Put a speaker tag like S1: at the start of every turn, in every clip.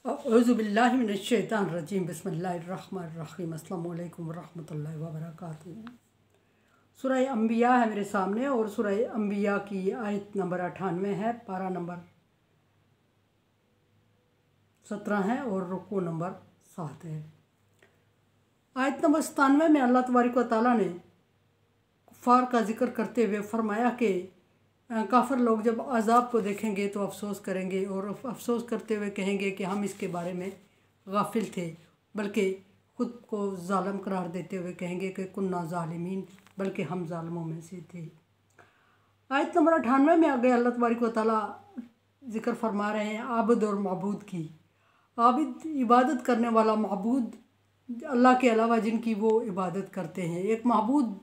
S1: औज़ुबिल्लाहिमिनश्शैतानिर्रजीम बिस्मिल्लाहिर्रहमानिर्रहीम अस्सलामु अलैकुम वरहमतुल्लाहि वबरकातुहू। सूरह अंबिया है मेरे सामने और सूरह अंबिया की आयत नंबर 98 है, पारा नंबर 17 है और रुकू नंबर 7 है। आयत नंबर 97 में अल्लाह तबारक व तआला ने कुफ़ार का जिक्र करते हुए फरमाया कि काफ़िर लोग जब अज़ाब को देखेंगे तो अफसोस करेंगे और अफसोस करते हुए कहेंगे कि हम इसके बारे में गाफिल थे, बल्कि ख़ुद को ज़ालिम करार देते हुए कहेंगे कि कुन्ना ज़ालिमीन, बल्कि हम ज़ालिमों में से थे। आयत नंबर 98 में आगे अल्लाह तबारक व तआला ज़िक्र फरमा रहे हैं आबिद और मबूद की। आबिद इबादत करने वाला, मबूद अल्लाह के अलावा जिनकी वो इबादत करते हैं। एक मबूद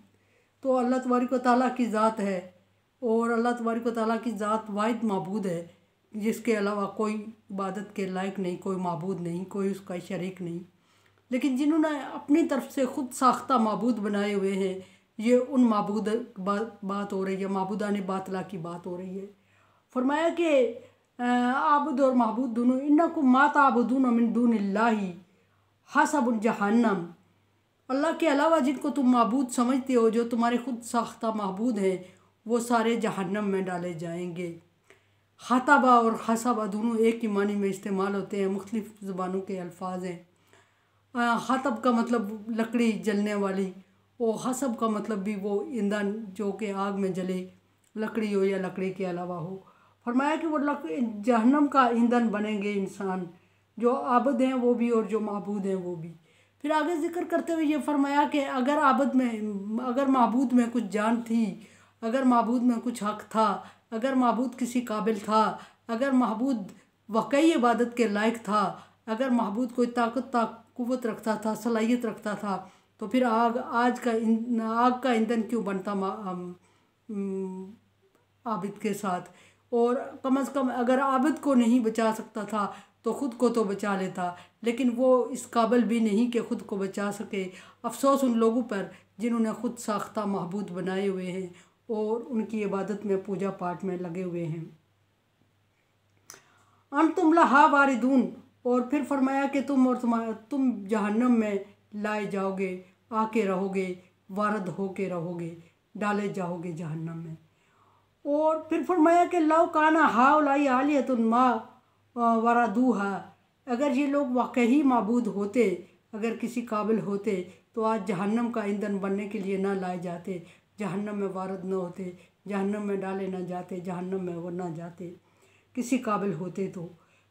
S1: तो अल्लाह तबारक व तआला की ज़ात है और अल्लाह तबारक व तआला की ज़ात वाहिद मबूद है, जिसके अलावा कोई इबादत के लायक नहीं, कोई मबूद नहीं, कोई उसका शरीक नहीं। लेकिन जिन्होंने अपनी तरफ से ख़ुद साख्ता मबूद बनाए हुए हैं, ये उन मबूद बात हो रही है, मबूदान बातला की बात हो रही है। फरमाया कि आबुद और मबूद दोनों, इन्नकुम मा ताबुदून मिन दूनिल्लाहि हसबुन जहन्नम, अल्लाह के अलावा जिनको तुम मबूद समझते हो, जो तुम्हारे ख़ुद साख्ता मबूद हैं, वो सारे जहन्नम में डाले जाएंगे। ख़तबा और हसबा दोनों एक ही मानी में इस्तेमाल होते हैं, मुख्तलिफ़ ज़ुबानों के अल्फाज हैं। ख़तब का मतलब लकड़ी जलने वाली, और हसब का मतलब भी वो ईंधन जो कि आग में जले, लकड़ी हो या लकड़ी के अलावा हो। फरमाया कि वो जहन्नम का ईंधन बनेंगे इंसान, जो आबद हैं वो भी और जो मबूद हैं वो भी। फिर आगे ज़िक्र करते हुए ये फरमाया कि अगर मबूद में कुछ जान थी, अगर मबूद में कुछ हक़ था, अगर मबूद किसी काबिल था, अगर मबूद वाकई इबादत के लायक था, अगर मबूद कोई कुव्वत रखता था, सलाहियत रखता था, तो फिर आग का ईंधन क्यों बनता आबिद के साथ। और कम अज़ कम अगर आबिद को नहीं बचा सकता था तो ख़ुद को तो बचा लेता, लेकिन वो इस काबिल भी नहीं कि ख़ुद को बचा सके। अफसोस उन लोगों पर जिन्होंने ख़ुद साख्ता महबूद बनाए हुए हैं और उनकी इबादत में, पूजा पाठ में लगे हुए हैं। अंतुम लहा वारिदून, और फिर फरमाया कि तुम जहन्नम में लाए जाओगे, आके रहोगे, वारद होके रहोगे, डाले जाओगे जहन्नम में। और फिर फरमाया कि लौ काना हाउलाई आलियतुन मा वरदूहा, अगर ये लोग वाकई मबूद होते, अगर किसी काबिल होते, तो आज जहन्नम का ईंधन बनने के लिए ना लाए जाते, जहन्नम में वारद न होते, जहन्नम में डाले ना जाते, जहन्नम में वो ना जाते, किसी काबिल होते तो।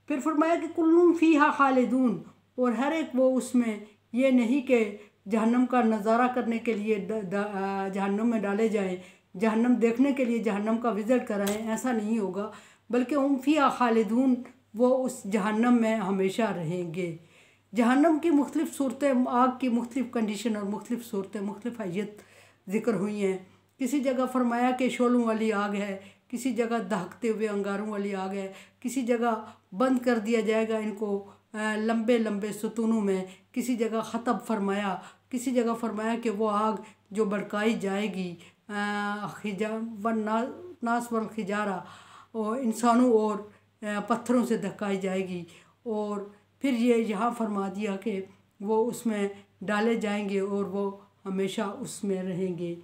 S1: फिर फरमाया कि कुल्लुम फ़ीहा खालिदून, और हर एक वो उसमें, ये नहीं कि जहन्नम का नज़ारा करने के लिए जहन्नम में डाले जाएं, जहन्नम देखने के लिए जहन्नम का विज़िट कराएं, ऐसा नहीं होगा, बल्कि हम फ़ीहा खालिदून, वो उस जहन्नम में हमेशा रहेंगे। जहन्नम की मुख्तलिफ़ सूरतें, आग की मुख्तलिफ़ कंडीशन और मुख्तलिफ़ सूरतें, मुख्तलिफ़ हैयत ज़िक्र हुई हैं। किसी जगह फरमाया कि शोलों वाली आग है, किसी जगह दहकते हुए अंगारों वाली आग है, किसी जगह बंद कर दिया जाएगा इनको लंबे लंबे सतूनों में, किसी जगह ख़तब फरमाया, किसी जगह फरमाया कि वो आग जो भड़काई जाएगी नास वल खिजारा, और इंसानों और पत्थरों से धकाई जाएगी। और फिर ये यहाँ फरमा दिया कि वो उसमें डाले जाएंगे और वो हमेशा उसमें रहेंगे।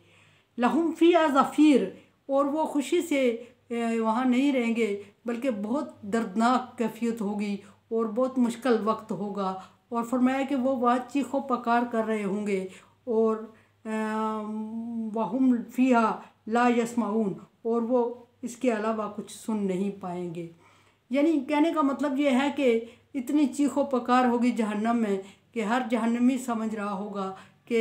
S1: लहुम फ़ीहा ज़फ़ीर, और वो खुशी से वहाँ नहीं रहेंगे, बल्कि बहुत दर्दनाक कैफियत होगी और बहुत मुश्किल वक्त होगा। और फरमाया कि वो वहाँ चीखो पकार कर रहे होंगे, और वहुम फ़ीहा ला यस्माऊन, और वो इसके अलावा कुछ सुन नहीं पाएंगे। यानी कहने का मतलब ये है कि इतनी चीखो पकार होगी जहन्नम में कि हर जहन्नमी समझ रहा होगा कि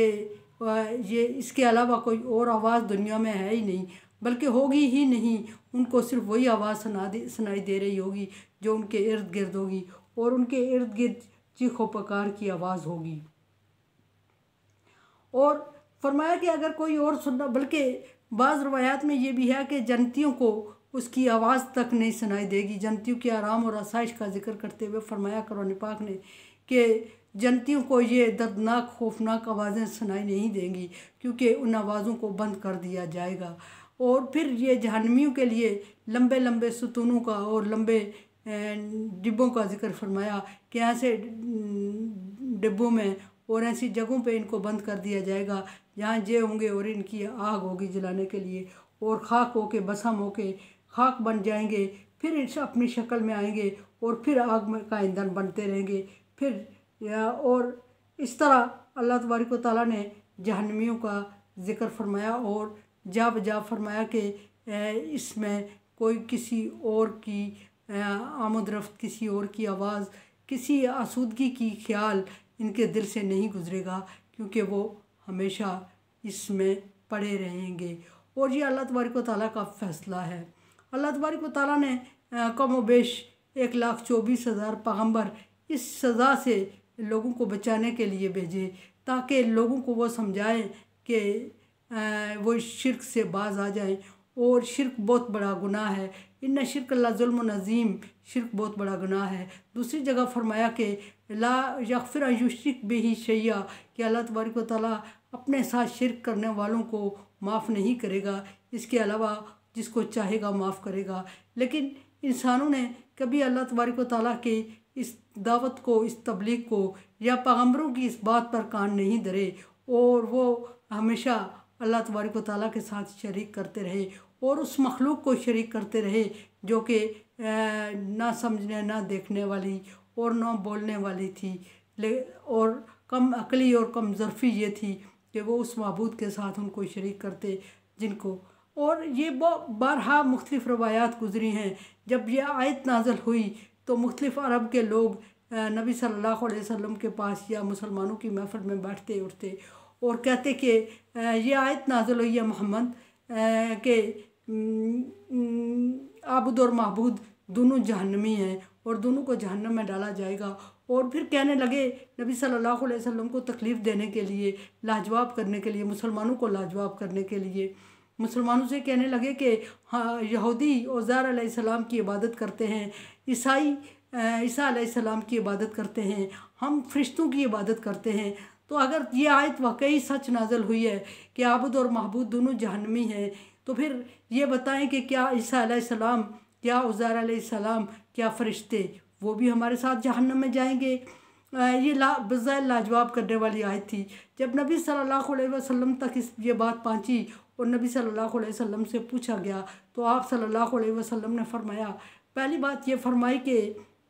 S1: ये इसके अलावा कोई और आवाज़ दुनिया में है ही नहीं, बल्कि होगी ही नहीं, उनको सिर्फ वही आवाज़ सुनाई दे रही होगी जो उनके इर्द गिर्द होगी, और उनके इर्द गिर्द चीखो पकार की आवाज़ होगी। और फरमाया कि अगर कोई और सुनना, बल्कि बाज़ रवायात में ये भी है कि जन्नतियों को उसकी आवाज़ तक नहीं सुनाई देगी। जन्नतियों के आराम और आसाइश का जिक्र करते हुए फरमाया कुरान पाक ने कि जन्नतियों को ये दर्दनाक खौफनाक आवाज़ें सुनाई नहीं देंगी, क्योंकि उन आवाज़ों को बंद कर दिया जाएगा। और फिर ये जहन्नमियों के लिए लंबे लंबे सतूनों का और लंबे डिब्बों का जिक्र फरमाया कि ऐसे डिब्बों में और ऐसी जगहों पे इनको बंद कर दिया जाएगा जहाँ ये होंगे और इनकी आग होगी जलाने के लिए, और खाक होके बसम होके खाक बन जाएंगे, फिर इस अपनी शक्ल में आएंगे और फिर आग में का ईंधन बनते रहेंगे। फिर और इस तरह अल्लाह तबारक व तआला ने जहन्नमियों का जिक्र फरमाया और जा बजा फरमाया कि इसमें कोई किसी और की आमद रफ्त, किसी और की आवाज़, किसी आसूदगी की ख्याल इनके दिल से नहीं गुजरेगा, क्योंकि वो हमेशा इसमें पड़े रहेंगे। और ये अल्लाह तबारक व तआला का फ़ैसला है। अल्लाह तबारक व तआला ने कम व बेश 1,24,000 पैगम्बर इस सज़ा से लोगों को बचाने के लिए भेजे, ताकि लोगों को वो समझाएं कि वो शिर्क से बाज आ जाएं। और शिर्क बहुत बड़ा गुनाह है, इन्ना शिर्क ला ज़ुल्मुन अज़ीम, शिर्क बहुत बड़ा गुनाह है। दूसरी जगह फरमाया कि ला यग़फ़िर अन युश्रिक बिही शैया, कि अल्लाह तबारक व तआला अपने साथ शिर्क करने वालों को माफ़ नहीं करेगा, इसके अलावा जिसको चाहेगा माफ़ करेगा। लेकिन इंसानों ने कभी अल्लाह तबारक व तआला के इस दावत को, इस तबलीग को या पैगम्बरों की इस बात पर कान नहीं धरे, और वो हमेशा अल्लाह तबारक व तआला के साथ शरीक करते रहे और उस मखलूक को शरीक करते रहे जो कि ना समझने, ना देखने वाली और ना बोलने वाली थी, और कम अकली और कम ज़र्फ़ी ये थी कि वो उस माबूद के साथ उनको शरीक करते जिनको। और ये बारहा मुख्तलिफ़ रवायात गुज़री हैं। जब यह आयत नाज़िल हुई तो मुख्तलिफ़ अरब के लोग नबी सल्लल्लाहु अलैहि वसल्लम के पास या मुसलमानों की महफ़िल में बैठते उठते और कहते कि ये आयत नाज़िल हुई है मोहम्मद के आबुद और महबूद दोनों जहन्नमी हैं और दोनों को जहन्नम में डाला जाएगा। और फिर कहने लगे नबी सल्लल्लाहु अलैहि वसल्लम को तकलीफ़ देने के लिए, लाजवाब करने के लिए, मुसलमानों को लाजवाब करने के लिए मुसलमानों से कहने लगे कि हाँ, यहूदी उज़ैर अलैहिस्सलाम की इबादत करते हैं, ईसाई ईसा अलैहिस्सलाम की इबादत करते हैं, हम फरिश्तों की इबादत करते हैं। तो अगर ये आयत वाकई सच नाज़िल हुई है कि आबुद और महबूद दोनों जहन्नमी हैं, तो फिर ये बताएं कि क्या ईसा अलैहिस्सलाम, क्या उज़ैर अलैहिस्सलाम, क्या फरिश्ते वो भी हमारे साथ जहन्नम में जाएंगे? ये बज़ाहिर लाजवाब करने वाली आयत थी। जब नबी सल्लल्लाहु अलैहि वसल्लम तक ये बात पहुंची और नबी सल्लल्लाहु अलैहि वसल्लम से पूछा गया, तो आप सल्लल्लाहु अलैहि वसल्लम ने फरमाया, पहली बात ये फरमाई कि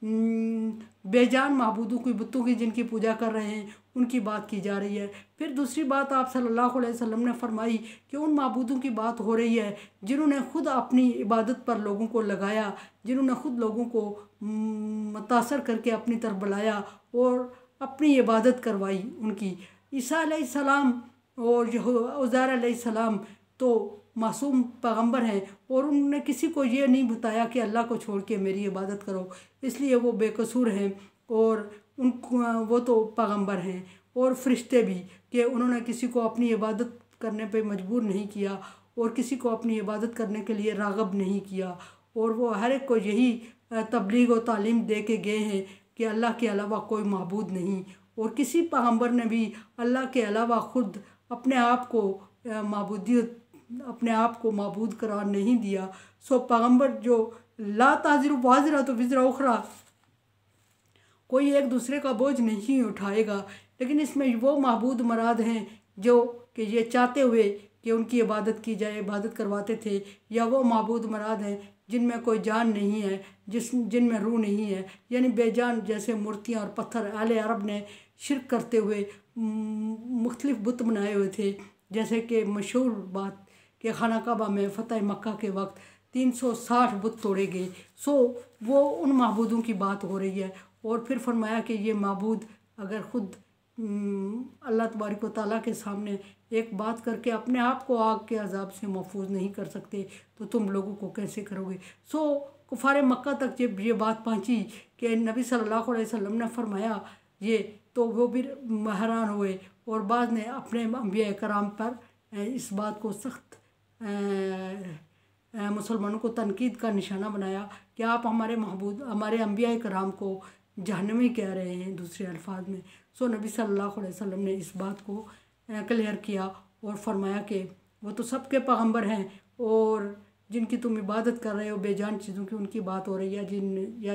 S1: बेजान महबूदों की, बुतों की जिनकी पूजा कर रहे हैं उनकी बात की जा रही है। फिर दूसरी बात आप सल्लल्लाहु अलैहि वसल्लम ने फरमाई कि उन महबूदों की बात हो रही है जिन्होंने खुद अपनी इबादत पर लोगों को लगाया, जिन्होंने खुद लोगों को मुतासर करके अपनी तरफ बुलाया और अपनी इबादत करवाई उनकी। ईसा अलैहिस्सलाम और उज़ैर अलैहिस्सलाम तो मासूम पैगम्बर हैं और उन्होंने किसी को ये नहीं बताया कि अल्लाह को छोड़ के मेरी इबादत करो, इसलिए वो बेकसूर हैं और वो तो पैगम्बर हैं। और फरिश्ते भी कि उन्होंने किसी को अपनी इबादत करने पे मजबूर नहीं किया और किसी को अपनी इबादत करने के लिए राग़ब नहीं किया, और वो हर एक को यही तबलीग और तालीम दे के गए हैं कि अल्लाह के अलावा कोई माबूद नहीं। और किसी पैगम्बर ने भी अल्लाह के अलावा ख़ुद अपने आप को माबूदियत, अपने आप को माबूद करार नहीं दिया। सो पैगम्बर जो ला ताज़िरु वाज़िरतु विज़रा उख़रा, कोई एक दूसरे का बोझ नहीं उठाएगा, लेकिन इसमें वो माबूद मराद हैं जो कि ये चाहते हुए कि उनकी इबादत की जाए, इबादत करवाते थे, या वो माबूद मराद हैं जिनमें कोई जान नहीं है, जिनमें रूह नहीं है, यानी बेजान, जैसे मूर्तियाँ और पत्थर। अहले अरब ने शिरक करते हुए मुख्तलिफ बुत बनाए हुए थे, जैसे कि मशहूर बात कि खाना काबा में फ़तह मक्का के वक्त 360 बुत तोड़े गए। सो वो उन माबूदों की बात हो रही है। और फिर फरमाया कि ये माबूद अगर ख़ुद अल्लाह तबारक व तआला के सामने एक बात करके अपने आप को आग के अजाब से महफूज नहीं कर सकते, तो तुम लोगों को कैसे करोगे? सो कुफार मक्का तक जब ये बात पहुँची कि नबी सल्लल्लाहु अलैहि वसल्लम ने फरमाया ये, तो वो भी हैरान हुए और बाद ने अपने अंबिया कराम पर इस बात को सख्त मुसलमानों को तनकीद का निशाना बनाया कि आप हमारे महबूद, हमारे अंबिया कराम को जहन्नमी कह रहे हैं, दूसरे अल्फाज में। सो नबी सल्लल्लाहु अलैहि वसल्लम ने इस बात को क्लियर किया और फरमाया कि वो तो सबके पैगम्बर हैं और जिनकी तुम इबादत कर रहे हो बेजान चीज़ों की, उनकी बात हो रही है,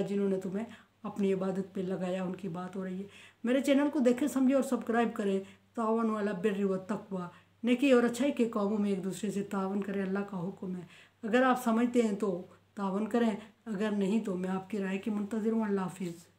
S1: जिन्होंने तुम्हें अपनी इबादत पे लगाया उनकी बात हो रही है। मेरे चैनल को देखें, समझे और सब्सक्राइब करें। तावन वाला बिर्र व तकवा, नेकी और अच्छाई के कामों में एक दूसरे से तावन करें, अल्लाह का हुक्म है। अगर आप समझते हैं तो तावन करें, अगर नहीं तो मैं आपकी राय की मुंतज़िर हूँ। अल्लाह हाफिज़।